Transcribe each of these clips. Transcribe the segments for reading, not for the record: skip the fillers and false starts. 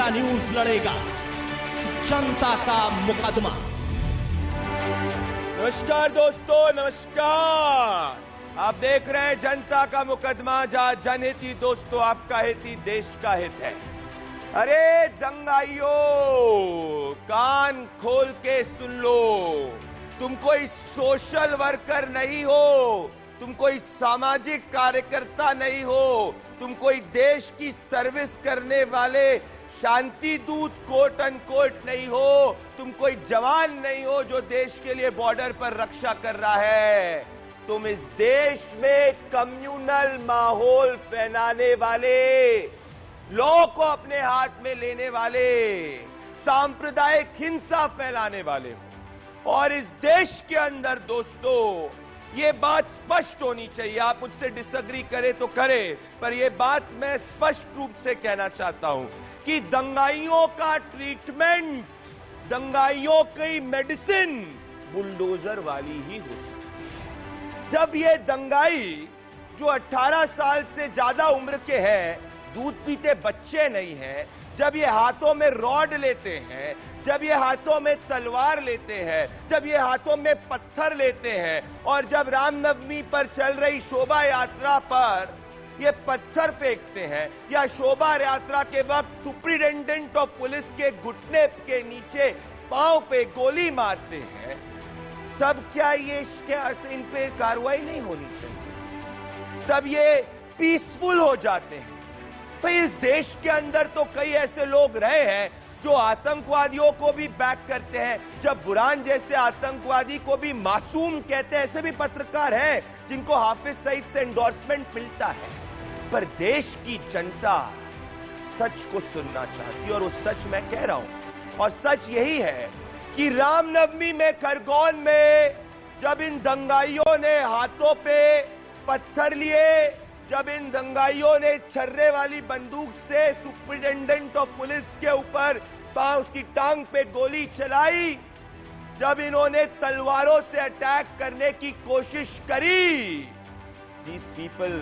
News लड़ेगा जनता का मुकदमा। नमस्कार दोस्तों, नमस्कार। आप देख रहे हैं जनता का मुकदमा, जहां जनहित ही दोस्तों आपका हित ही देश का हित है। अरे दंगाइयों, कान खोल के सुन लो। तुम कोई सोशल वर्कर नहीं हो, तुम कोई सामाजिक कार्यकर्ता नहीं हो, तुम कोई देश की सर्विस करने वाले शांति दूत कोट अनकोट नहीं हो, तुम कोई जवान नहीं हो जो देश के लिए बॉर्डर पर रक्षा कर रहा है। तुम इस देश में कम्युनल माहौल फैलाने वाले, लॉ को अपने हाथ में लेने वाले, सांप्रदायिक हिंसा फैलाने वाले हो। और इस देश के अंदर दोस्तों ये बात स्पष्ट होनी चाहिए, आप मुझसे डिसएग्री करें तो करें, पर यह बात मैं स्पष्ट रूप से कहना चाहता हूं कि दंगाइयों का ट्रीटमेंट, दंगाइयों की मेडिसिन बुलडोजर वाली ही हो सकती है। जब ये दंगाई जो 18 साल से ज्यादा उम्र के हैं, दूध पीते बच्चे नहीं हैं, जब ये हाथों में रॉड लेते हैं, जब ये हाथों में तलवार लेते हैं, जब ये हाथों में पत्थर लेते हैं, और जब रामनवमी पर चल रही शोभा यात्रा पर ये पत्थर फेंकते हैं, या शोभा यात्रा के वक्त सुप्रिंटेंडेंट ऑफ पुलिस के घुटने के नीचे पांव पे गोली मारते हैं, तब क्या इन पे कार्रवाई नहीं होनी चाहिए? तब ये पीसफुल हो जाते हैं। तो इस देश के अंदर तो कई ऐसे लोग रहे हैं जो आतंकवादियों को भी बैक करते हैं, जब बुरहान जैसे आतंकवादी को भी मासूम कहते हैं। ऐसे भी पत्रकार हैं जिनको हाफिज सईद से एंडोर्समेंट मिलता है। पर देश की जनता सच को सुनना चाहती है, और वो सच मैं कह रहा हूं। और सच यही है कि रामनवमी में खरगोन में जब इन दंगाइयों ने हाथों पे पत्थर लिए, जब इन दंगाइयों ने छर्रे वाली बंदूक से सुप्रिंटेंडेंट ऑफ पुलिस के ऊपर उसकी टांग पे गोली चलाई, जब इन्होंने तलवारों से अटैक करने की कोशिश करी, these people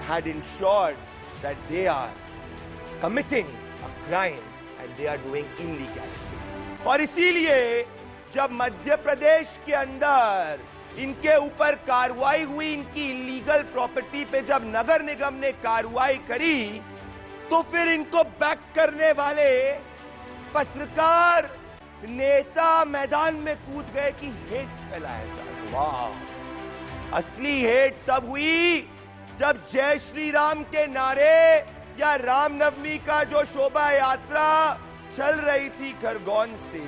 had ensured that they are committing a crime and they are doing illegality। और इसीलिए जब मध्य प्रदेश के अंदर इनके ऊपर कार्रवाई हुई, इनकी इलीगल प्रॉपर्टी पे जब नगर निगम ने कार्रवाई करी, तो फिर इनको बैक करने वाले पत्रकार, नेता मैदान में कूद गए कि हेट फैलाया जाए। वाह, असली हेट तब हुई जब जय श्री राम के नारे या रामनवमी का जो शोभा यात्रा चल रही थी खरगोन से,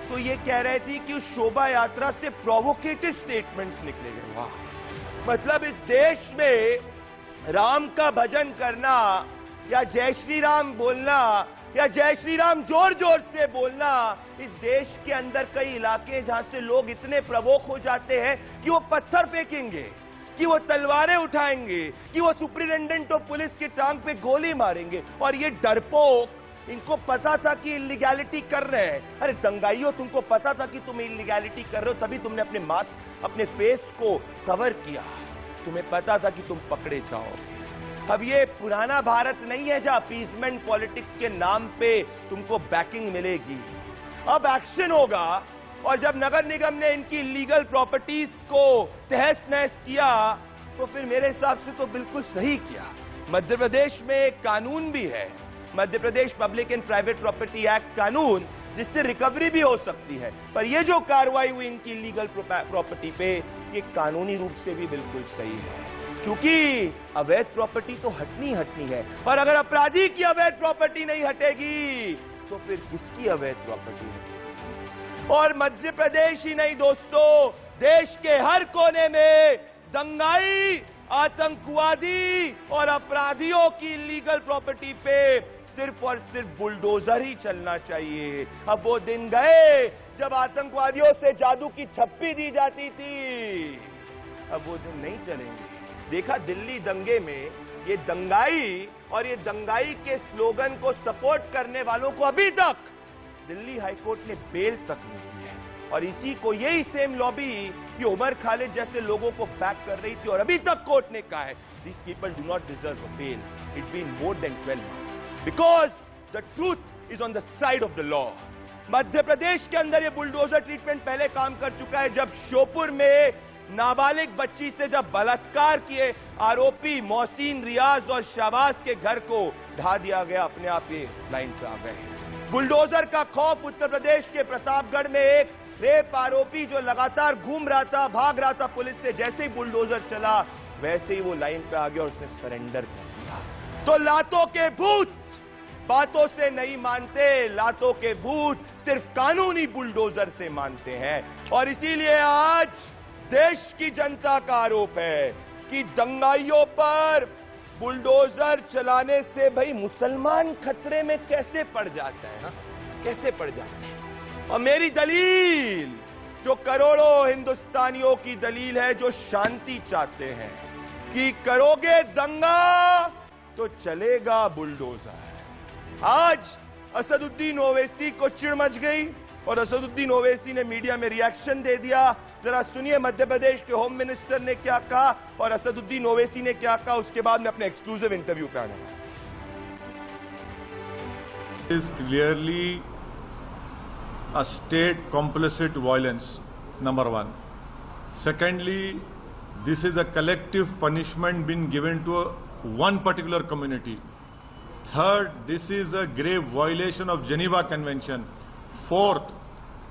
तो ये कह रहे थे कि उस शोभा यात्रा से प्रोवोकेटिव स्टेटमेंट्स निकले गए। वाह, मतलब इस देश में राम का भजन करना या जय श्री राम बोलना या जय श्री राम जोर जोर से बोलना, इस देश के अंदर कई इलाके जहां से लोग इतने प्रवोक हो जाते हैं कि वो पत्थर फेंकेंगे, कि वो तलवारें उठाएंगे, कि वो सुप्रिंटेंडेंट ऑफ पुलिस के टांग पे गोली मारेंगे। और ये डरपोक, इनको पता था कि इलीगैलिटी कर रहे हैं। अरे दंगाइयों, तुमको पता था कि तुम इलीगैलिटी कर रहे हो, तभी तुमने अपने मास्क, अपने फेस को कवर किया। तुम्हें पता था कि तुम पकड़े जाओगे। अब ये पुराना भारत नहीं है जहां अपीजमेंट पॉलिटिक्स के नाम पे तुमको बैकिंग मिलेगी। अब एक्शन होगा। और जब नगर निगम ने इनकी लीगल प्रॉपर्टीज को तहस नहस किया, तो फिर मेरे हिसाब से तो बिल्कुल सही किया। मध्य प्रदेश में एक कानून भी है, Madhya Pradesh public and private property act कानून, जिससे रिकवरी भी हो सकती है। पर ये जो कार्रवाई हुई इनकी लीगल प्रॉपर्टी पे, ये कानूनी रूप से भी बिल्कुल सही है, क्योंकि अवैध प्रॉपर्टी तो हटनी है। और अगर अपराधी की अवैध प्रॉपर्टी नहीं हटेगी, तो फिर किसकी अवैध प्रॉपर्टी हटेगी? और मध्य प्रदेश ही नहीं दोस्तों, देश के हर कोने में दंगाई, आतंकवादी और अपराधियों की लीगल प्रॉपर्टी पे सिर्फ और सिर्फ बुलडोजर ही चलना चाहिए। अब वो दिन गए जब आतंकवादियों से जादू की छप्पी दी जाती थी, अब वो दिन नहीं चलेंगे। देखा दिल्ली दंगे में ये दंगाई और ये दंगाई के स्लोगन को सपोर्ट करने वालों को अभी तक दिल्ली हाईकोर्ट ने बेल तक नहीं दी है। और इसी को यही सेम लॉबी ये उमर खालिद जैसे लोगों को बैक कर रही थी, और अभी तक कोर्ट ने कहा है these people do not deserve a bail. It's been more than 12 months because the truth is on the side of the law. Madhya Pradesh के अंदर ये बुलडोजर ट्रीटमेंट पहले काम कर चुका है, जब श्योपुर में नाबालिग बच्ची से जब बलात्कार किए आरोपी मोहसिन, रियाज और शाबाज के घर को ढा दिया गया। अपने आप ये लाइन पे आ गए। बुलडोजर का खौफ उत्तर प्रदेश के प्रतापगढ़ में एक रेप आरोपी जो लगातार घूम रहा था, भाग रहा था पुलिस से, जैसे ही बुलडोजर चला वैसे ही वो लाइन पे आ गया और उसने सरेंडर कर दिया। तो लातों के भूत बातों से नहीं मानते, लातों के भूत सिर्फ कानूनी बुलडोजर से मानते हैं। और इसीलिए आज देश की जनता का आरोप है कि दंगाइयों पर बुलडोजर चलाने से भाई मुसलमान खतरे में कैसे पड़ जाता है ना, कैसे पड़ जाता है। और मेरी दलील, जो करोड़ों हिंदुस्तानियों की दलील है जो शांति चाहते हैं, कि करोगे दंगा तो चलेगा बुलडोजर। आज असदुद्दीन ओवैसी को चिढ़ मच गई और असदुद्दीन ओवैसी ने मीडिया में रिएक्शन दे दिया। जरा सुनिए मध्य प्रदेश के होम मिनिस्टर ने क्या कहा और असदुद्दीन ओवैसी ने क्या कहा, उसके बाद मैं अपने एक्सक्लूसिव इंटरव्यू पे आने वाला। Is clearly a state complicit violence, number one. Secondly, this is a collective punishment being given to one particular community. Third, this is a grave violation of Geneva Convention. Fourth,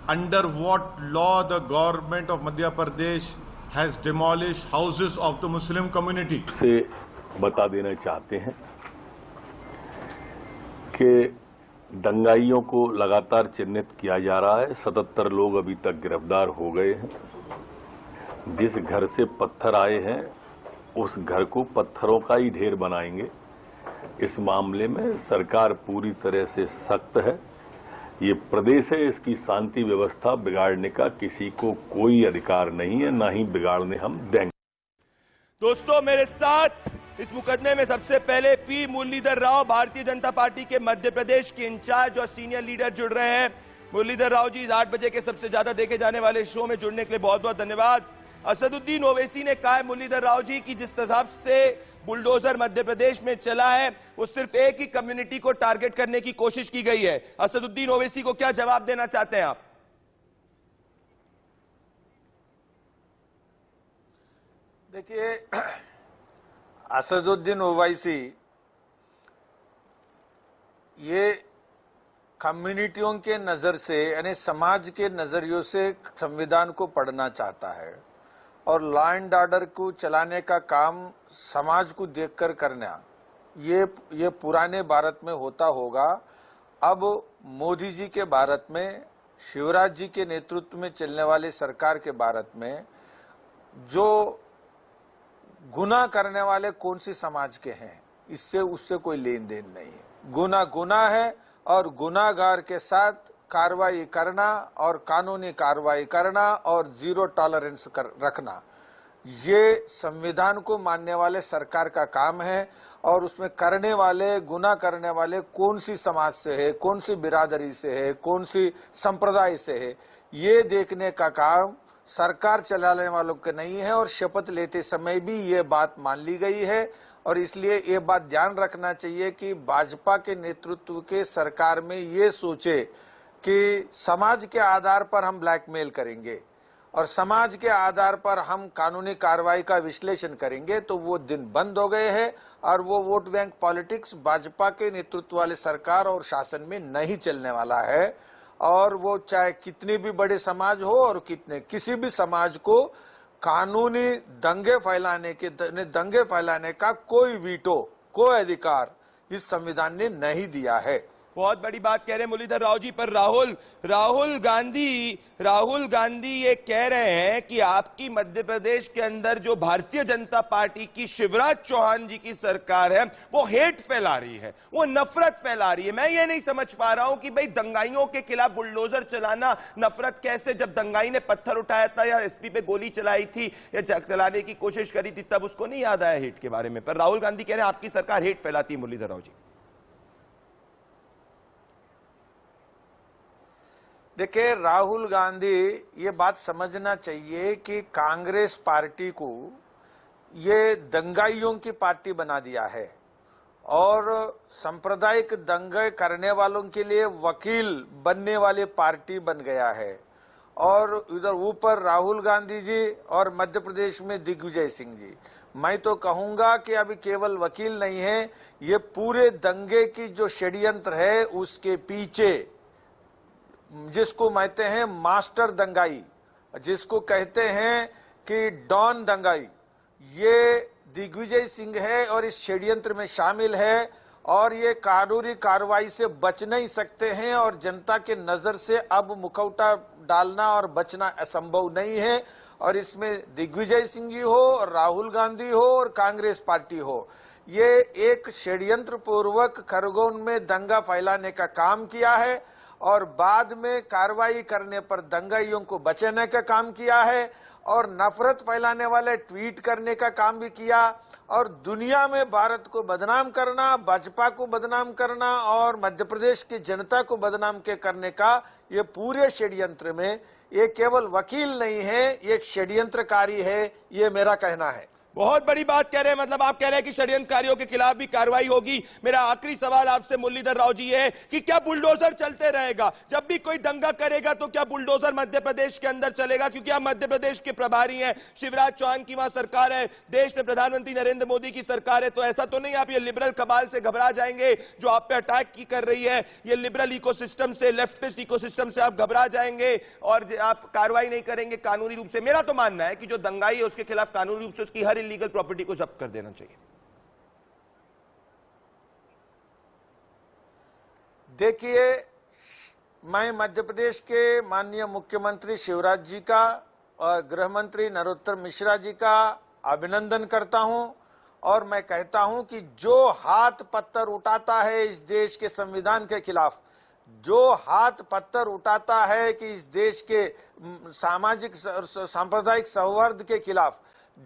under what law the government of Madhya Pradesh has demolished houses of the Muslim community? से बता देना चाहते हैं कि दंगाइयों को लगातार चिन्हित किया जा रहा है। 77 लोग अभी तक गिरफ्तार हो गए हैं। जिस घर से पत्थर आए हैं उस घर को पत्थरों का ही ढेर बनाएंगे। इस मामले में सरकार पूरी तरह से सख्त है। ये प्रदेश है, इसकी शांति व्यवस्था बिगाड़ने का किसी को कोई अधिकार नहीं है, ना ही बिगाड़ने हम देंगे। दोस्तों, मेरे साथ इस मुकदमे में सबसे पहले पी मुरलीधर राव, भारतीय जनता पार्टी के मध्य प्रदेश के इंचार्ज और सीनियर लीडर जुड़ रहे हैं। मुरलीधर राव जी, इस 8 बजे के सबसे ज्यादा देखे जाने वाले शो में जुड़ने के लिए बहुत बहुत धन्यवाद। असदुद्दीन ओवैसी ने कहा है मुरलीधर राव जी कि जिस हिसाब से बुलडोजर मध्य प्रदेश में चला है वो सिर्फ एक ही कम्युनिटी को टारगेट करने की कोशिश की गई है। असदुद्दीन ओवैसी को क्या जवाब देना चाहते हैं आप? देखिए, असदुद्दीन ओवैसी ये कम्युनिटियों के नजर से, यानी समाज के नजरियों से संविधान को पढ़ना चाहता है और लॉ एंड ऑर्डर को चलाने का काम समाज को देखकर करना, ये पुराने भारत में होता होगा। अब मोदी जी के भारत में, शिवराज जी के नेतृत्व में चलने वाली सरकार के भारत में जो गुनाह करने वाले कौन सी समाज के हैं, इससे उससे कोई लेन देन नहीं है। गुनाह गुनाह है और गुनाहगार के साथ कार्रवाई करना और कानूनी कार्रवाई करना और जीरो टॉलरेंस रखना, ये संविधान को मानने वाले सरकार का काम है। और उसमें करने वाले, गुनाह करने वाले कौन सी समाज से है, कौन सी बिरादरी से है, कौन सी संप्रदाय से है, ये देखने का काम सरकार चलाने वालों के नहीं है। और शपथ लेते समय भी ये बात मान ली गई है। और इसलिए ये बात ध्यान रखना चाहिए कि भाजपा के नेतृत्व के सरकार में ये सोचे कि समाज के आधार पर हम ब्लैकमेल करेंगे और समाज के आधार पर हम कानूनी कार्रवाई का विश्लेषण करेंगे, तो वो दिन बंद हो गए हैं। और वो वोट बैंक पॉलिटिक्स भाजपा के नेतृत्व वाले सरकार और शासन में नहीं चलने वाला है। और वो चाहे कितनी भी बड़े समाज हो और किसी भी समाज को कानूनी दंगे फैलाने का कोई वीटो, कोई अधिकार इस संविधान ने नहीं दिया है। बहुत बड़ी बात कह रहे हैं मुरलीधर राव जी। पर राहुल गांधी ये कह रहे हैं कि आपकी मध्य प्रदेश के अंदर जो भारतीय जनता पार्टी की शिवराज चौहान जी की सरकार है वो हेट फैला रही है, वो नफरत फैला रही है। मैं ये नहीं समझ पा रहा हूं कि भाई दंगाइयों के खिलाफ बुलडोजर चलाना नफरत कैसे? जब दंगाई ने पत्थर उठाया था या एसपी पे गोली चलाई थी या चलाने की कोशिश करी थी, तब उसको नहीं याद आया हेट के बारे में। पर राहुल गांधी कह रहे हैं आपकी सरकार हेट फैलाती है। मुरलीधर राव जी, देखिए, राहुल गांधी ये बात समझना चाहिए कि कांग्रेस पार्टी को ये दंगाइयों की पार्टी बना दिया है। और सांप्रदायिक दंगे करने वालों के लिए वकील बनने वाली पार्टी बन गया है। और इधर ऊपर राहुल गांधी जी और मध्य प्रदेश में दिग्विजय सिंह जी। मैं तो कहूंगा कि अभी केवल वकील नहीं है, ये पूरे दंगे की जो षड्यंत्र है उसके पीछे, जिसको कहते हैं मास्टर दंगाई, जिसको कहते हैं कि डॉन दंगाई, ये दिग्विजय सिंह है और इस षड्यंत्र में शामिल है। और ये कानूनी कार्रवाई से बच नहीं सकते हैं और जनता के नजर से अब मुखौटा डालना और बचना असंभव नहीं है। और इसमें दिग्विजय सिंह जी हो, राहुल गांधी हो और कांग्रेस पार्टी हो, ये एक षड्यंत्र पूर्वक खरगोन में दंगा फैलाने का काम किया है और बाद में कार्रवाई करने पर दंगाइयों को बचाने का काम किया है और नफरत फैलाने वाले ट्वीट करने का काम भी किया और दुनिया में भारत को बदनाम करना, भाजपा को बदनाम करना और मध्य प्रदेश की जनता को बदनाम के करने का ये पूरे षड्यंत्र में ये केवल वकील नहीं है, ये षड्यंत्रकारी है, ये मेरा कहना है। बहुत बड़ी बात कह रहे हैं, मतलब आप कह रहे हैं कि षड्यंत्रकारियों के खिलाफ भी कार्रवाई होगी। मेरा आखिरी सवाल आपसे मुरलीधर राव जी है कि क्या बुलडोजर चलते रहेगा? जब भी कोई दंगा करेगा तो क्या बुलडोजर मध्य प्रदेश के अंदर चलेगा? क्योंकि आप मध्य प्रदेश के प्रभारी हैं, शिवराज चौहान की वहां सरकार है, देश में प्रधानमंत्री नरेंद्र मोदी की सरकार है, तो ऐसा तो नहीं आप ये लिबरल कबाल से घबरा जाएंगे जो आप पे अटैक की कर रही है, ये लिबरल इकोसिस्टम से, लेफ्टिस्ट इकोसिस्टम से आप घबरा जाएंगे और आप कार्रवाई नहीं करेंगे कानूनी रूप से? मेरा तो मानना है कि जो दंगाई है उसके खिलाफ कानूनी रूप से उसकी हर इलीगल प्रॉपर्टी को जब्त कर देना चाहिए। देखिए, मैं मध्य प्रदेश के माननीय मुख्यमंत्री शिवराज जी का और गृह मंत्री नरोत्तम मिश्रा जी का अभिनंदन करता हूं और मैं कहता हूं कि जो हाथ पत्थर उठाता है इस देश के संविधान के खिलाफ, जो हाथ पत्थर उठाता है कि इस देश के सामाजिक सांप्रदायिक सौहार्द के खिलाफ,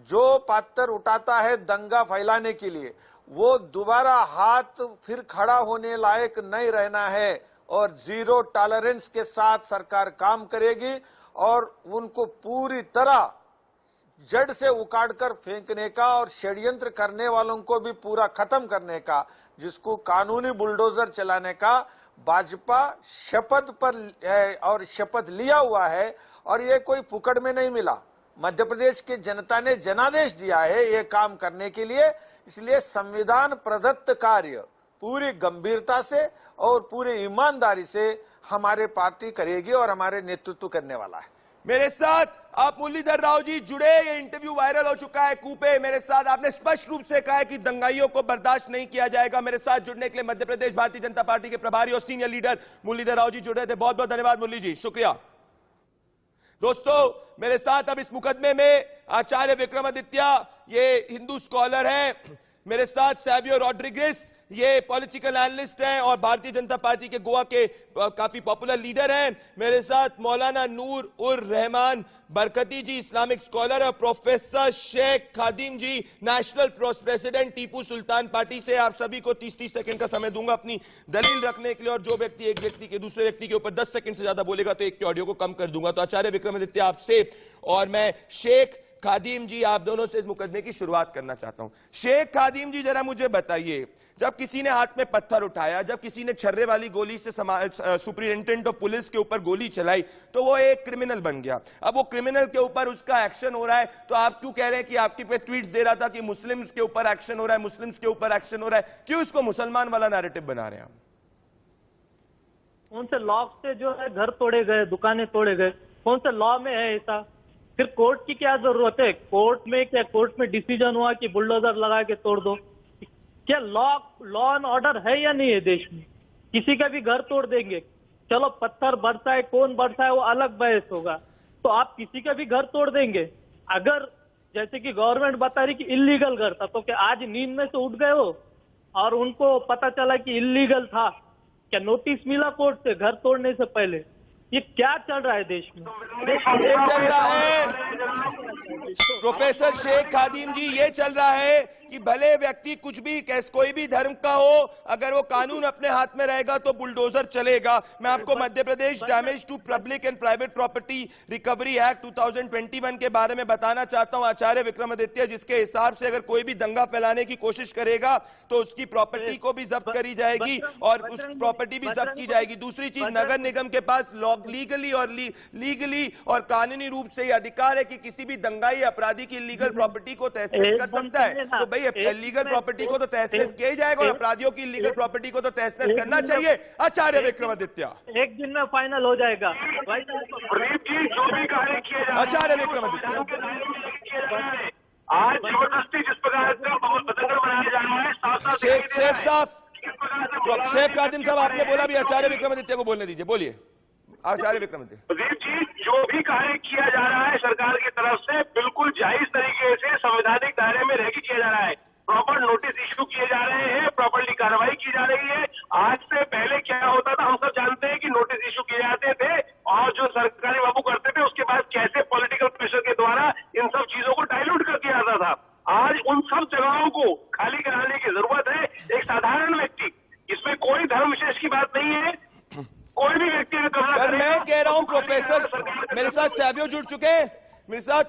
जो पत्थर उठाता है दंगा फैलाने के लिए, वो दोबारा हाथ फिर खड़ा होने लायक नहीं रहना है और जीरो टॉलरेंस के साथ सरकार काम करेगी और उनको पूरी तरह जड़ से उखाड़कर फेंकने का और षड्यंत्र करने वालों को भी पूरा खत्म करने का, जिसको कानूनी बुलडोजर चलाने का भाजपा शपथ पर है और शपथ लिया हुआ है और ये कोई फुकड़ में नहीं मिला। मध्य प्रदेश की जनता ने जनादेश दिया है ये काम करने के लिए, इसलिए संविधान प्रदत्त कार्य पूरी गंभीरता से और पूरी ईमानदारी से हमारे पार्टी करेगी और हमारे नेतृत्व करने वाला है। मेरे साथ आप मुरलीधर राव जी जुड़े, ये इंटरव्यू वायरल हो चुका है कूपे। मेरे साथ आपने स्पष्ट रूप से कहा है कि दंगाइयों को बर्दाश्त नहीं किया जाएगा। मेरे साथ जुड़ने के लिए मध्य प्रदेश भारतीय जनता पार्टी के प्रभारी और सीनियर लीडर मुरलीधर राव जी जुड़ रहे थे। बहुत बहुत धन्यवाद मुरली जी, शुक्रिया। दोस्तों, मेरे साथ अब इस मुकदमे में आचार्य विक्रमादित्य, ये हिंदू स्कॉलर हैं। मेरे साथ सैवियो रॉड्रिगेज, ये पॉलिटिकल एनालिस्ट हैं और भारतीय जनता पार्टी के गोवा के काफी पॉपुलर लीडर हैं। मेरे साथ मौलाना नूर उर रहमान बरकती जी, इस्लामिक स्कॉलर, और प्रोफेसर शेख खादिम जी, national president Tipu Sultan party से। आप सभी को 30-30 सेकंड का समय दूंगा अपनी दलील रखने के लिए और जो व्यक्ति एक व्यक्ति के दूसरे व्यक्ति के ऊपर 10 सेकंड से ज्यादा बोलेगा तो एक के ऑडियो को कम कर दूंगा। तो आचार्य विक्रमादित्य आपसे और मैं शेख खादिम जी, आप दोनों से इस मुकदमे की शुरुआत करना चाहता हूं। शेख खादिम जी, जरा मुझे बताइए, जब किसी ने हाथ में पत्थर उठाया, जब किसी ने छर्रे वाली गोली से सुपरिटेंडेंट ऑफ पुलिस के ऊपर गोली चलाई, तो वो एक क्रिमिनल बन गया। अब वो क्रिमिनल के ऊपर उसका एक्शन हो रहा है, तो आप क्यों कह रहे हैं कि आपके पे ट्वीट्स दे रहा था कि मुस्लिम्स के ऊपर एक्शन हो रहा है, मुस्लिम्स के ऊपर एक्शन हो रहा है? क्यों इसको मुसलमान वाला नैरेटिव बना रहे हैं? कौन से लॉ से जो है घर तोड़े गए, दुकानें तोड़े गए, कौन से लॉ में है ऐसा? फिर कोर्ट की क्या जरूरत है? कोर्ट में डिसीजन हुआ कि बुलडोजर लगा के तोड़ दो। क्या लॉ एंड ऑर्डर है या नहीं है देश में? किसी का भी घर तोड़ देंगे, चलो पत्थर बरसाए, कौन बरसाए वो अलग बहस होगा, तो आप किसी का भी घर तोड़ देंगे? अगर जैसे कि गवर्नमेंट बता रही कि इलीगल घर था, तो क्या आज नींद में से उठ गए हो और उनको पता चला कि इलीगल था? क्या नोटिस मिला कोर्ट से घर तोड़ने से पहले? ये क्या चल रहा है देश में? ये चल रहा है प्रोफेसर शेख खादिम जी, ये चल रहा है कि भले व्यक्ति कुछ भी कोई भी धर्म का हो, अगर वो कानून अपने हाथ में रहेगा तो बुलडोजर चलेगा। मैं आपको Madhya Pradesh damage to public and private property recovery act 2021 के बारे में बताना चाहता हूं आचार्य विक्रमादित्य, जिसके हिसाब से अगर कोई भी दंगा फैलाने की कोशिश करेगा तो उसकी प्रॉपर्टी को भी जब्त करी जाएगी और उस प्रॉपर्टी भी जब्त की जाएगी। दूसरी चीज, नगर निगम के पास लीगली और कानूनी रूप से यह अधिकार है कि किसी भी दंगाई अपराधी की इलीगल प्रॉपर्टी को तहस-नहस कर सकता है। तो भाई इलीगल प्रॉपर्टी को तो तहस-नहस किया ही जाएगा और अपराधियों की इलीगल प्रॉपर्टी को तो तहस-नहस करना चाहिए। आचार्य विक्रमादित्य, एक दिन में फाइनल हो जाएगा। आचार्य विक्रमादित्य, आज जबरदस्ती जिस प्रकार का बदंगल बनाया जा रहा है, शेख खादिम साहब आपने बोला भी, आचार्य विक्रमादित्य को बोलने दीजिए, बोलिए आचार्य विक्रमादित्य। प्रदीप जी, जो भी कार्य किया जा रहा है सरकार की तरफ से बिल्कुल जायज तरीके से संवैधानिक दायरे में रह के किया जा रहा है। प्रॉपर नोटिस इशू किए जा रहे हैं, प्रॉपर्ली कार्रवाई की जा रही है। आज से पहले क्या होता था हम सब जानते हैं कि नोटिस इशू किए जाते थे और जो सरकारी बाबू करते थे उसके बाद कैसे पॉलिटिकल प्रेशर के द्वारा इन सब चीजों को डाइल्यूट कर दिया जाता था। आज उन सब जगहों को खाली कराने की जरूरत है। एक साधारण व्यक्ति, इसमें कोई धर्म विशेष की बात नहीं है, कोई भी व्यक्ति पर मैं कह रहा हूं प्रोफेसर, मेरे साथ सैवियो जुड़ चुके हैं, मेरे साथ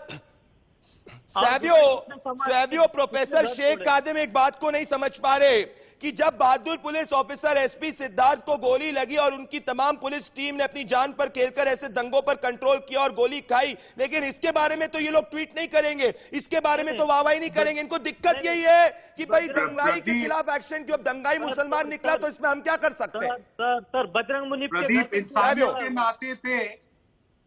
सैवियो प्रोफेसर शेख खादिम एक बात को नहीं समझ पा रहे कि जब बहादुर पुलिस ऑफिसर एसपी सिद्धार्थ को गोली लगी और उनकी तमाम पुलिस टीम ने अपनी जान पर खेलकर ऐसे दंगों पर कंट्रोल किया और गोली खाई, लेकिन इसके बारे में तो ये लोग ट्वीट नहीं करेंगे, इसके बारे में तो वाहवाही नहीं करेंगे। इनको दिक्कत यही है कि भाई दंगाई के खिलाफ एक्शन, जो दंगाई मुसलमान निकला तो इसमें हम क्या कर सकते हैं? सर बजरंग मुनि प्रदीप,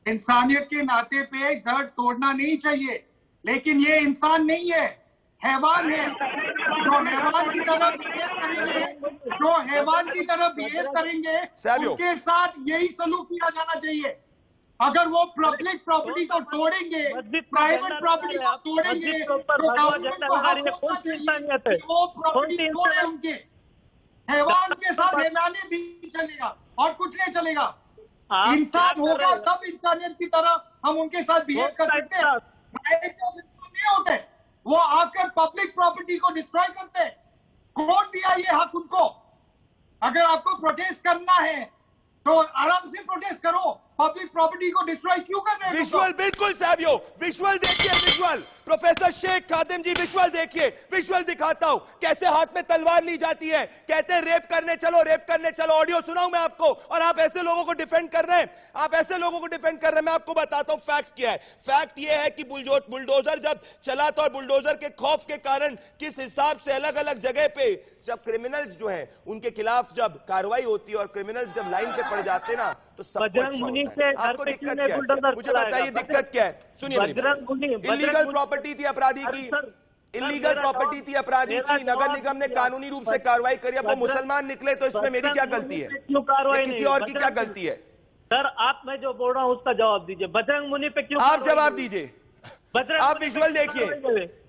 इंसानियत के नाते पे घर तोड़ना नहीं चाहिए, लेकिन ये इंसान नहीं है, हैवान है। जो हैवान की तरह बिहेव करेंगे उनके साथ यही सलूक किया जाना चाहिए। अगर वो पब्लिक प्रॉपर्टी को तोड़ेंगे, प्राइवेट प्रॉपर्टी को तोड़ेंगे तो गवर्नमेंट को वो प्रॉपर्टी तोड़े उनके। हैवान के साथ हैवानी नहीं चलेगा और कुछ नहीं चलेगा। इंसान होगा तब इंसानियत की तरह हम उनके साथ बिहेव कर सकते हैं। नहीं होते, वो आकर पब्लिक प्रॉपर्टी को डिस्ट्रॉय करते हैं। कौन दिया ये हक उनको? अगर आपको प्रोटेस्ट करना है तो आराम से प्रोटेस्ट करो, पब्लिक प्रॉपर्टी को डिस्ट्रॉय क्यों कर रहे हैं? विजुअल, बिल्कुल सैवियो, विजुअल देखिए, विजुअल प्रोफेसर शेख खादिम जी, विजुअल देखिए, विजुअल दिखाता हूं कैसे हाथ में तलवार ली जाती है, कहते हैं रेप करने चलो, रेप करने चलो। ऑडियो सुनाऊं मैं आपको और आप ऐसे लोगों को डिफेंड कर रहे हैं, आप ऐसे लोगों को डिफेंड कर रहे हैं। मैं आपको बताता हूं फैक्ट क्या है। फैक्ट यह है कि बुलडोजर जब चला था और बुलडोजर के खौफ के कारण किस हिसाब से अलग अलग जगह पे जब क्रिमिनल्स जो हैं उनके खिलाफ जब कार्रवाई होती है और क्रिमिनल्स जब लाइन पे पड़ जाते हैं ना तो सब आपको दिक्कत क्या है? मुझे बताइए दिक्कत क्या है? सुनिए, इलीगल प्रॉपर्टी थी अपराधी की, इलीगल प्रॉपर्टी थी अपराधी की, नगर निगम ने कानूनी रूप से कार्रवाई करी। अब वो मुसलमान निकले तो इसमें मेरी क्या गलती है? किसी और की क्या गलती है? सर आप, मैं जो बोल रहा हूँ उसका जवाब दीजिए। बजरंग मुनि पे क्यों आप जवाब दीजिए। आप विजुअल देखिए,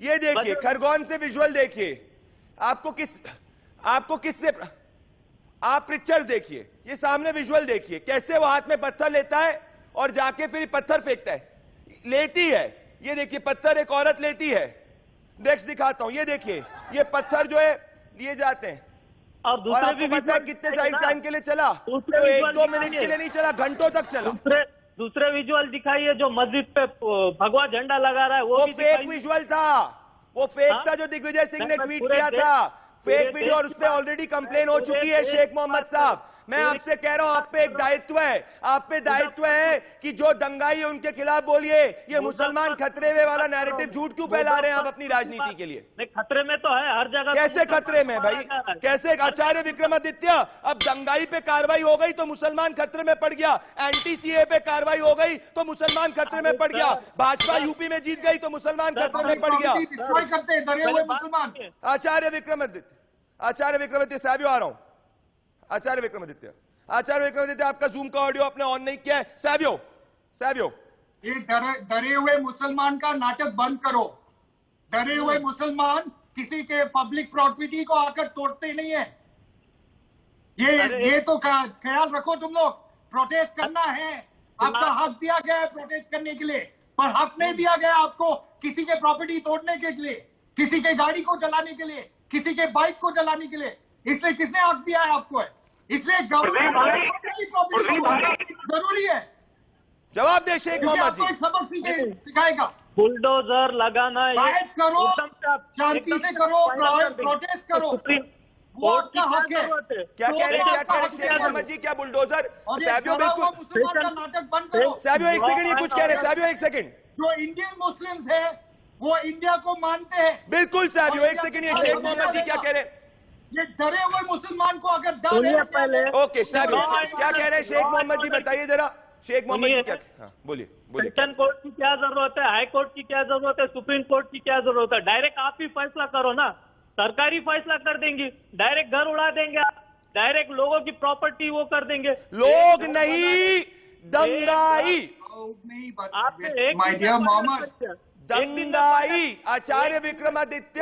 ये देखिए खरगोन से विजुअल देखिए, आपको किससे, आप पिक्चर्स देखिए, ये सामने विजुअल देखिए कैसे वो हाथ में पत्थर लेता है और जाके फिर पत्थर फेंकता है, लेती है। ये देखिए पत्थर एक औरत लेती है, नेक्स्ट दिखाता हूं, ये देखिए ये पत्थर जो है लिए जाते हैं और आपको पता है कितने टाइम के लिए चला? तो 1-2 मिनट के लिए नहीं चला, घंटों तक चला। दूसरे विजुअल दिखाइए जो मस्जिद पे भगवा झंडा लगा रहा है, वो फेक विजुअल था, वो फेक था जो दिग्विजय सिंह ने ट्वीट किया था, फेक वीडियो, और उस पर ऑलरेडी कंप्लेन हो चुकी है शेख मोहम्मद साहब। मैं आपसे कह रहा हूं आप पे एक दायित्व है, आप पे दायित्व है कि जो दंगाई है उनके खिलाफ बोलिए। ये मुसलमान खतरे में वाला नैरेटिव झूठ क्यों फैला रहे हैं आप अपनी राजनीति के लिए? खतरे में तो है हर जगह। कैसे खतरे में भाई, कैसे? आचार्य विक्रमादित्य, अब दंगाई पे कार्रवाई हो गई तो मुसलमान खतरे में पड़ गया, एंटी सीए पे कार्रवाई हो गई तो मुसलमान खतरे में पड़ गया, भाजपा यूपी में जीत गई तो मुसलमान खतरे में पड़ गया। आचार्य विक्रमादित्य सैवियो आ रहा हूं। आचार्य विक्रमादित्य आपका जूम का ऑडियो आपने ऑन नहीं किया है। सैवियो ये डरे हुए मुसलमान का नाटक बंद करो। डरे हुए मुसलमान किसी के पब्लिक प्रॉपर्टी को आकर तोड़ते नहीं है। ये तो ख्याल रखो तुम लोग। प्रोटेस्ट करना है आपका हक दिया गया है प्रोटेस्ट करने के लिए, पर हक नहीं दिया गया आपको किसी के प्रॉपर्टी तोड़ने के लिए, किसी के गाड़ी को जलाने के लिए, किसी के बाइक को जलाने के लिए। इसलिए किसने हक दिया है आपको? इसलिए गवर्नमेंट जरूरी है। जवाब दे शेख मोहम्मद जी। सबक सिखाएगा। बुलडोजर लगाना, फाइट करो, शांति से करो, प्रोटेस्ट करो, वो आपका हक है। क्या कह रहे शेख मोहम्मद जी? क्या बुलडोजर? सैबियो बिल्कुल मुसलमान का नाटक बंद करो। सैबियो एक सेकंड, ये कुछ कह रहे हैं। सैबियो एक सेकंड। जो इंडियन मुस्लिम्स है वो इंडिया को मानते हैं। बिल्कुल सैबियो एक सेकंड, ये शेख मोहम्मद जी क्या कह रहे हैं? ये डरे हुए मुसलमान को अगर डाले पहले। ओके सैबियो क्या कह रहे हैं शेख मोहम्मद जी? बताइए जरा शेख मोहम्मद जी क्या। हाँ, बोलिए बोलिए। सेशन कोर्ट की क्या जरूरत है, हाई कोर्ट की क्या जरूरत है, सुप्रीम कोर्ट की क्या जरूरत है? डायरेक्ट आप ही फैसला करो ना, सरकारी फैसला कर देंगी, डायरेक्ट घर उड़ा देंगे आप, डायरेक्ट लोगों की प्रॉपर्टी वो कर देंगे। लोग नहीं, दंगाई। दंगाई आचार्य विक्रमादित्य,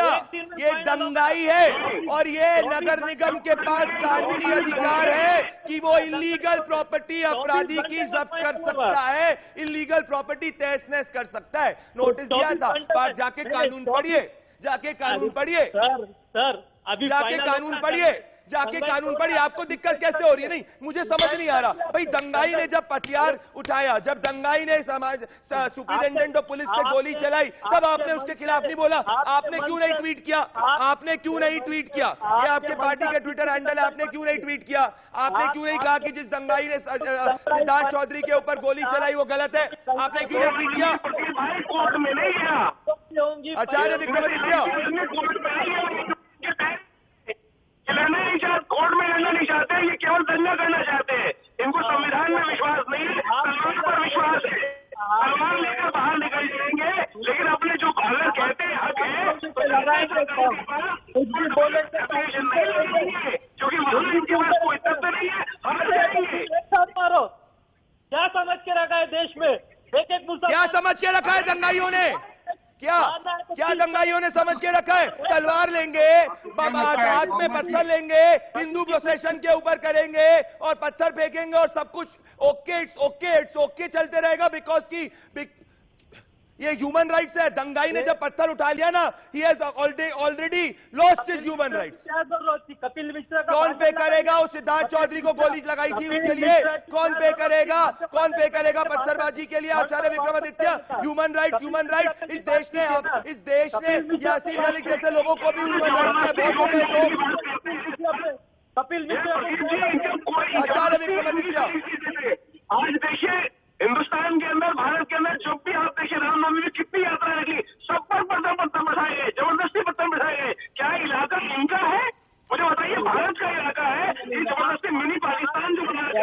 ये दंगाई है और ये नगर निगम के पास कानूनी अधिकार है कि वो इलीगल प्रॉपर्टी अपराधी की जब्त कर सकता है, इलीगल प्रॉपर्टी तहस नहस कर सकता है। नोटिस दिया था, पर जाके कानून पढ़िए, जाके कानून पढ़िए सर, अभी जाके कानून पढ़िए, जाके कानून पढ़िए। आपको दिक्कत कैसे हो रही है? नहीं, मुझे समझ नहीं आ रहा भाई। दंगाई ने जब हथियार उठाया, जब दंगाई ने सुपरिटेंडेंट ऑफ पुलिस पे गोली चलाई, तब आपने उसके खिलाफ नहीं बोला। आपने क्यों नहीं ट्वीट किया? आपने क्यों नहीं ट्वीट किया? ये आपके पार्टी के ट्विटर हैंडल है, आपने क्यों नहीं ट्वीट किया? आपने क्यों नहीं कहा कि जिस दंगाई ने सिद्धार्थ चौधरी के ऊपर गोली चलाई वो गलत है? आपने क्यों नहीं ट्वीट किया? कोर्ट में नहीं गया आचार्य विक्रमादित्य, कोर्ट में लड़ना नहीं चाहते, ये केवल दंगा करना चाहते हैं। इनको संविधान में विश्वास नहीं है, तलवार पर विश्वास है। तलवार लेकर बाहर निकल जाएंगे, लेकिन अपने जो अगर कहते हैं हक है क्योंकि वहां इनके पास कोई तथ्य नहीं है, हार जाएंगे। मारो, क्या समझ के रखा है देश में? एक एक मुसलमान क्या समझ के रखा है दंगाइयों ने? क्या दंगाइयों ने समझ के रखा है? तलवार लेंगे, हाथ में पत्थर लेंगे, हिंदू प्रोसेशन के ऊपर करेंगे और पत्थर फेंकेंगे और सब कुछ ओके, इट्स ओके चलते रहेगा बिकॉज की ये ह्यूमन राइट्स है। दंगाई ने जब पत्थर उठा लिया ना, he has already lost his human rights. क्या जरूरत थी कपिल मिश्रा का? कौन पे करेगा? उस सिद्धार्थ चौधरी को गोली लगाई थी उसके लिए कौन पे करेगा? कौन पे करेगा पत्थरबाजी के लिए? आचार्य विक्रमादित्य, ह्यूमन राइट इस देश ने यासीन मलिक जैसे लोगों को भी ह्यूमन राइट्स है। बहुत लोग कपिल मिश्रा, आचार्य विक्रमादित्य, आज देखिए हिंदुस्तान के अंदर, भारत के अंदर जब भी आप देखिए रामनवमी में कितनी यात्रा लगी, सब पर पत्थर बिठाए गए, जबरदस्ती पत्थर बिठाए गए। क्या इलाका इनका है? मुझे बताइए, भारत का इलाका है। ये जबरदस्ती मिनी पाकिस्तान जो बना रहे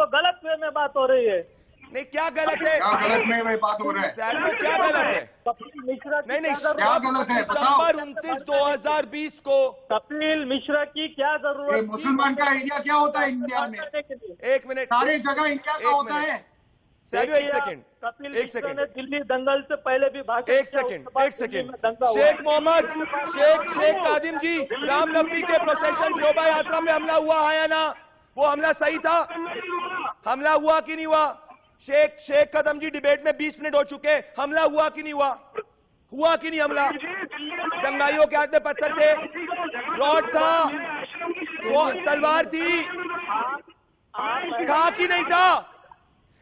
गलत वे में बात हो रही है। नहीं, क्या गलत है? गलत में बात हो रहा है? क्या गलत है? नहीं, क्या गलत है? दिसंबर 29, 2020 को कपिल मिश्रा की क्या जरूरत? मुसलमान का एरिया क्या होता है इंडिया में? एक मिनट, सारी जगह इंडिया का होता है। एक सेकंड, कपिल मिश्रा ने दिल्ली दंगल से पहले भी भाषण एक सेकंड शेख मोहम्मद, शेख कादिम जी, रामनवमी के प्रोसेशन शोभा यात्रा में हमला हुआ है ना? वो हमला सही था? हमला हुआ कि नहीं हुआ? शेख कदम जी, डिबेट में 20 मिनट हो चुके, हमला हुआ कि नहीं हुआ? हुआ कि नहीं हमला? दंगाइयों के हाथ में पत्थर थे, रॉड था, तलवार थी, कहा कि नहीं था?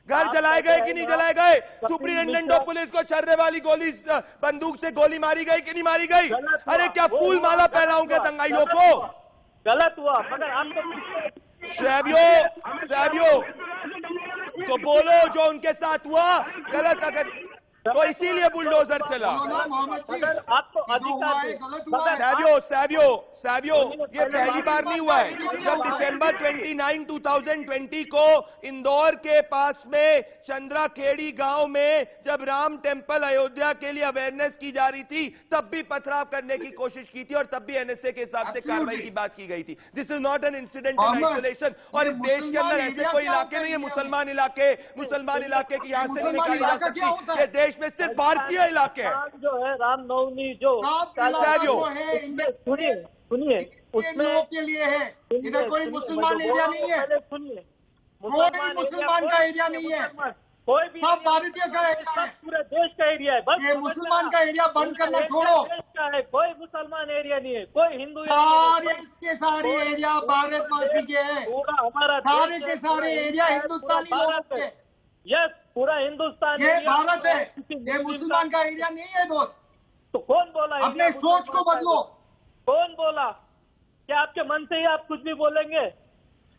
घर जलाए गए कि नहीं जलाए गए? सुपरिटेंडेंट ऑफ पुलिस को छर्रे वाली गोली, बंदूक से गोली मारी गई कि नहीं मारी गई? अरे क्या फूल माला पहनाऊंगे दंगाइयों को? गलत हुआ, मगर आपको सैबियो तो बोलो जो उनके साथ हुआ गलत, अगर तो इसीलिए बुलडोजर चला। आपको अधिकार सैबियो, ये पहली बार नहीं हुआ है। जब दिसंबर 29, 2020 को इंदौर के पास में चंद्राखेड़ी गांव में जब राम टेम्पल अयोध्या के लिए अवेयरनेस की जा रही थी, तब भी पथराव करने की कोशिश की थी और तब भी एनएसए के हिसाब से कार्रवाई की बात की गई थी। This is not an incident in isolation. और इस देश के अंदर ऐसे कोई इलाके नहीं है, मुसलमान इलाके की यहां से नहीं निकाली जा सकती। ये देश में सिर्फ भारतीय इलाके हैं। जो है रामनवमी जो सैबियो, सुनिए, सुनिए, ये उसमें लोगों के लिए है, इधर कोई मुसलमान एरिया नहीं है, सुनिए, कोई मुसलमान का एरिया नहीं है, कोई भी सब भारतीय का एरिया है। पूरे देश का एरिया है। बस ये मुसलमान का एरिया बंद करना छोड़ो। देश का है, कोई मुसलमान एरिया नहीं है, कोई हिंदू सारे के सारे एरिया भारतवासी के हैं, पूरा हमारा सारे के सारे एरिया हिंदुस्तानी लोगों के। यस, पूरा हिंदुस्तान ये एरिया भारत है, किसी ये मुसलमान का एरिया नहीं है दोस्त। तो कौन बोला? अपने इंडिया सोच को मुसलमान का बदलो। कौन बोला? क्या आपके मन से ही आप कुछ भी बोलेंगे?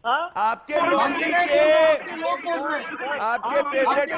हाँ, आपके हम लॉबी कह रहे हैं के कि लोग बोल रहे हैं। आपके फेवरेट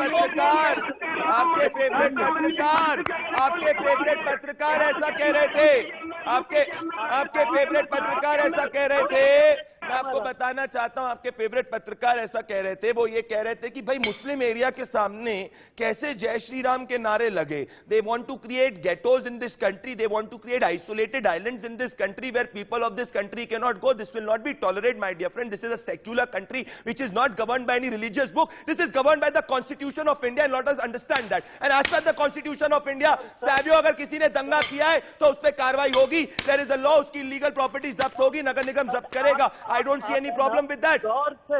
पत्रकार ऐसा कह रहे थे। आपके फेवरेट पत्रकार ऐसा कह रहे थे। मैं आपको बताना चाहता हूं, आपके फेवरेट पत्रकार ऐसा कह रहे थे। वो ये कह रहे थे कि भाई मुस्लिम एरिया के सामने कैसे जय श्री राम के नारे लगे। They want to create ghettos in this country, they want to create isolated islands in this country where people of this country can not go. This will not be tolerated my dear friend. This is a secular country which is not governed by any religious book. This is governed by the Constitution of India, and let us understand that. And as per the Constitution of India, साबियो अगर किसी ने दंगा किया है तो उस पर कार्रवाई होगी। There is a law, उसकी लीगल प्रॉपर्टी जब्त होगी, नगर निगम जब्त करेगा। I don't see any problem with that. गौर से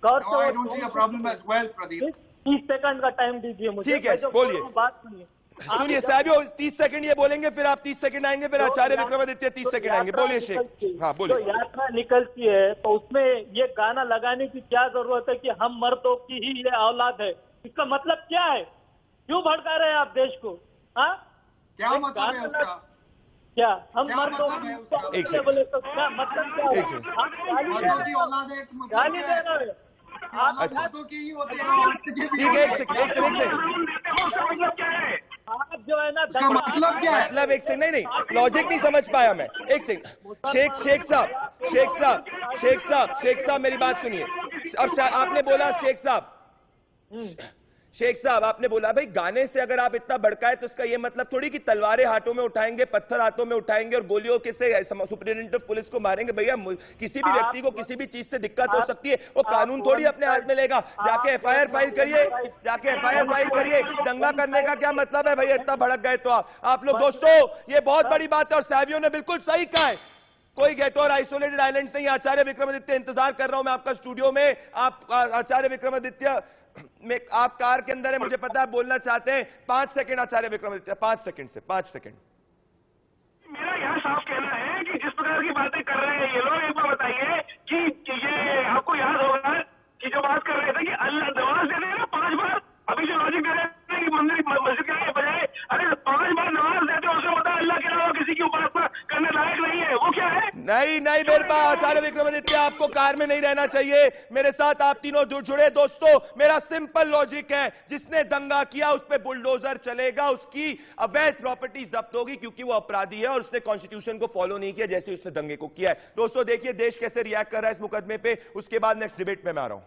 No, I don't see a problem as well, Pradeep. 30 second का टाइम दीजिए मुझे। ठीक है, मैं जो बोलिए। बोल रहा हूं, बात सुनिए। सुनिए साबियो, 30 सेकंड ये बोलेंगे, फिर आप 30 सेकंड आएंगे, फिर आचार्य विक्रमादित्य 30 सेकंड आएंगे। बोलिए शेख। हाँ बोलिए। जो यात्रा निकलती है तो उसमें ये गाना लगाने की क्या जरूरत है कि हम मर्दों की ही ये औलाद है? इसका मतलब क्या है? क्यों भड़का रहे हैं आप देश को? हाँ, क्या मतलब है उसका? क्या हम क्या मर्दों मतलब है उसका? एक सेकंड। बोले तो क्या मतलब क्या एक है? सेकंड। आप गाली दे औलाद रहे की हो। औलाद है, तो मतलब गाली क्या दे है? रहे हो। आप अच्छा। मर्दों की ही होते हैं, औरत के भी ठीक है, एक होते सेकंड। मतलब क्या है? आप जो है ना उसका मतलब क्या है? मतलब एक सेकंड, नहीं लॉजिक नहीं समझ पाया मैं। एक सेकंड। शेख साहब मेरी बात सुनिए। अब आपने बोला शेख साहब आपने बोला भाई गाने से अगर आप इतना भड़काए तो इसका ये मतलब थोड़ी कि तलवारें हाथों में उठाएंगे, पत्थर हाथों में उठाएंगे और गोलियों के से सुप्रिंटेंडेंट ऑफ पुलिस को मारेंगे। भैया किसी भी व्यक्ति को किसी भी चीज से दिक्कत हो सकती है, वो कानून थोड़ी अपने हाथ में लेगा। जाके एफआईआर फाइल करिए। दंगा करने का क्या मतलब है भैया? इतना भड़क गए तो आप लोग। दोस्तों ये बहुत बड़ी बात है और साबियों ने बिल्कुल सही कहा है। कोई गेटो और आइसोलेटेड आइलैंड्स नहीं। आचार्य विक्रमादित्य इंतजार कर रहा हूं मैं आपका स्टूडियो में। आप आचार्य विक्रमादित्य में, आप कार के अंदर है, मुझे पता है बोलना चाहते हैं। 5 सेकंड आचार्य विक्रमादित्य, 5 सेकंड। मेरा यहाँ साफ कहना है कि जिस प्रकार की बातें कर रहे हैं ये लोग, एक बार बताइए कि ये आपको याद होगा कि जो बात कर रहे थे कि अल्लाह नमाज दे देगा 5 बार। अभी जो लॉजिक दे रहे हैं कि मस्जिद के बजाय अरे 5 बार नमाज देते उससे होता है अल्लाह के अलावा किसी की उपासना करने लायक नहीं है। वो क्या है? नहीं मेरे पास आचार्य विक्रमादित्य, आपको कार में नहीं रहना चाहिए। मेरे साथ आप तीनों जुड़े दोस्तों। मेरा सिंपल लॉजिक है, जिसने दंगा किया उस पे बुलडोजर चलेगा, उसकी अवैध प्रॉपर्टी जब्त होगी क्योंकि वो अपराधी है और उसने कॉन्स्टिट्यूशन को फॉलो नहीं किया जैसे उसने दंगे को किया है। दोस्तों देखिए देश कैसे रिएक्ट कर रहा है इस मुकदमे पे। उसके बाद नेक्स्ट डिबेट में मैं आ रहा हूं।